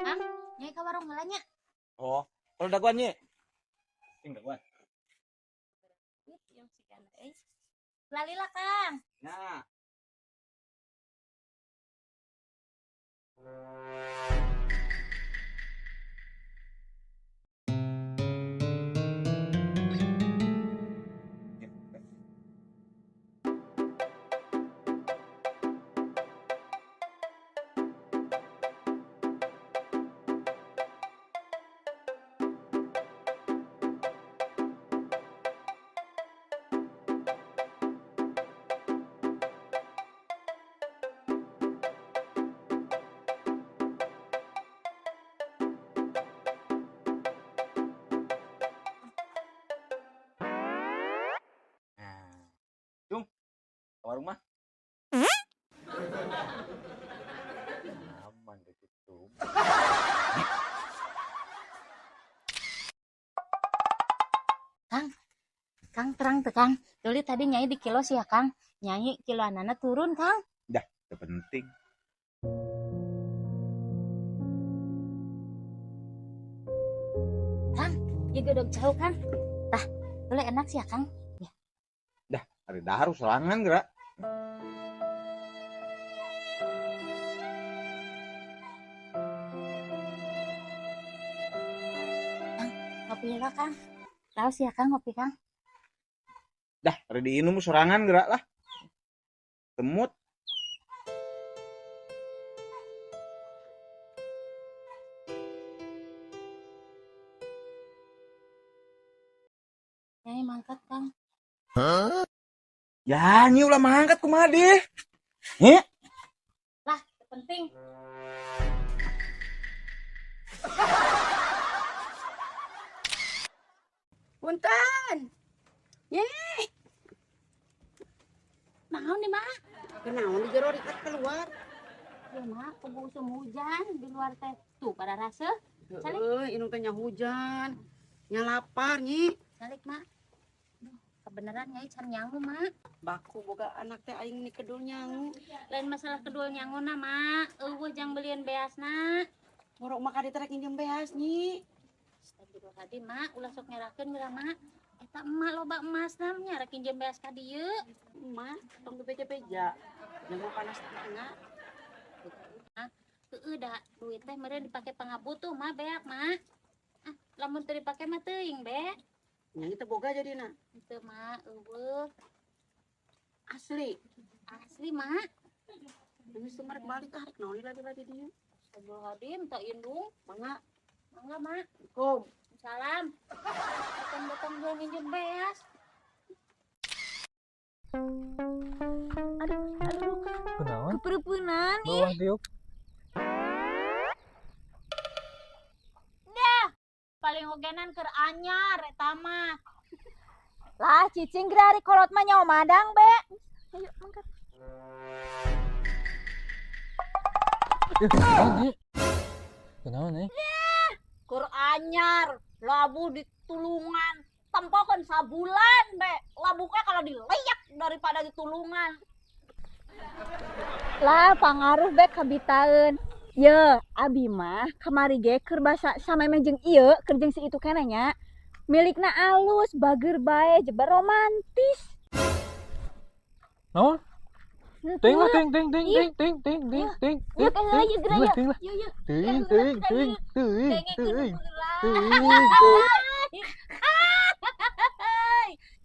Kang, nyai ke warung ngelanya. Oh, kalau daguan nya. Sing daguan. Yang sekian Lalila Kang. Nah. Cung, ke warung mah. Aman deh itu. Kang terang tuh Kang. Dulu tadi nyai di kilos ya Kang. Nyai kilo anana turun Kang. Dah, itu penting. Kang, jaga dog jauh Kang. Tah, boleh enak sih ya Kang. Ya. Dah, ada daharu serangan gerak. Kopi ya Kang. Tahu sih ya Kang kopi Kang. Dah, ada diinum serangan gerak lah. Temut. Nyai mangkat Kang. Ya, nyi ulah mangkat kumaha deh. Heh. Lah, penting. Punten. Nyai. Naon nih Mak? Kenaon di jero dikat keluar. Ya Mak, kebusum hujan di luar teh. Tuh pada rasa. Heuh, inung teh nya hujan. Nya lapar nyi. Salik Mak. Duh, kebeneran nyai can nyangu Mak. Baku boga anak teh aing ni kedul nyangu. Lain masalah kedua nyanguna Mak. Jang belian beasna. Ngorok maka diterek njem beas nyi. Astagfirullahaladzim Mak, ulah sok nyerakeun mira Mak. Eta emak loba emas namanya rek pinjem beas ka dieu. Emak, tong beja-beja. Jangan panas tengah. Heueuh da duit teh meureun dipake pangabutuh mah beak Mak. Ah, lamun teu dipake mah teuing be. Nyai teh boga jadina. Teu Mak, eueuh. Asli. Asli Mak. Geus teu marek balik arek naon lagi dieu. Astagfirullahaladzim tak indung. Mangga. Mangga Mak. Kom. Salam. Datang-datang dia minjem beas. Aduh Kang. Kunaon? Kepereupunan ih. Bawah diuk. Paling ogenan keur anyar eta mah. Lah cicing geura ari kolot mah nyawa madang be. Ayo mangkat. Kunaon nih? Keur anyar, labu di tulungan. Tempokeun sabulan be. Labuknya kalau dileyak daripada di tulungan. Lah pangaruh be kabitaeun. Ye, abi mah kamari ge keur basa samemeh jeung ieu, keur jeung si itu keneh nya. Milikna alus, bager bae, jebar romantis. Naon? Ting lah ting ting ting ting ting ting ting ting. Yuk ayo geura ya. Ting lah. Yuk yuk. Ting ting ting ting ting.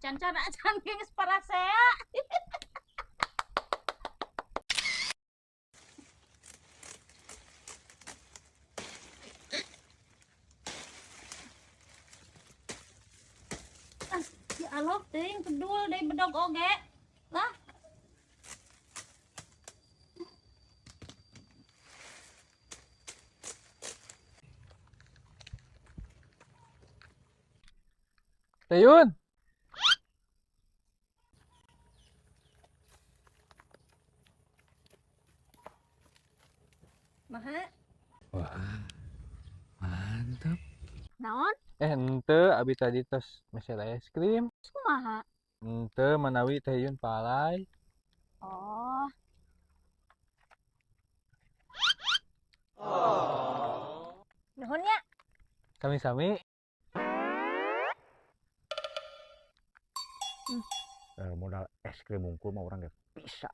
Can-can acan geus parasea. Ya Allah, ting kedul deui bedog oge. Lah, Tayun. Maha. Wah. Mantap. Naon? Ente abi tadi tos mesel es krim. Kumaha? Ente manawi Tayun palai. Oh, Sami-sami. Modal es krim mungkul mah orang gak bisa.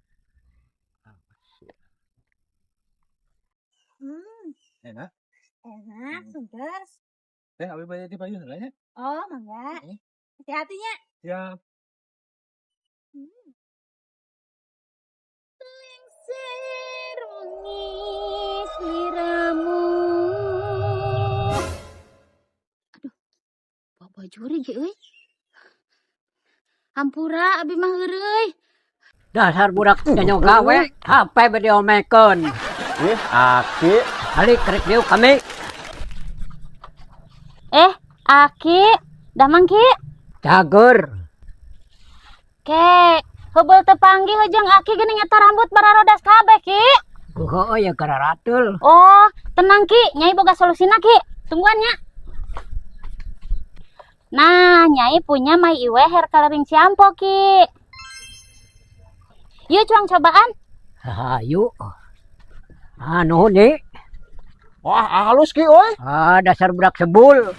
Enak. Enak, segar. Teh abi bayar di Bayu nya. Oh, mangga. Hati-hatinya. Ya. Lengser mengis liramu. Aduh, bawa baju ge euy. Hampura abi mah heureuy. Dasar budak nyanyong gawe, HP bade omekeun. Ih, aki. Balik kerek dieu kami. Aki, damang Ki. Cager. Ke, heubeul teu panggih jeung Aki geuning eta rambut bararodas kabeh, Ki. Kuho ya kararatul. Oh, tenang Ki, Nyai boga solusina Ki. Tungguan nya. Nah, Nyai punya My Iwe hair coloring shampoo, Ki. Yuk cuang cobaan. Hayu. Anu nih. Wah, halus ki euy. Dasar budak sebul.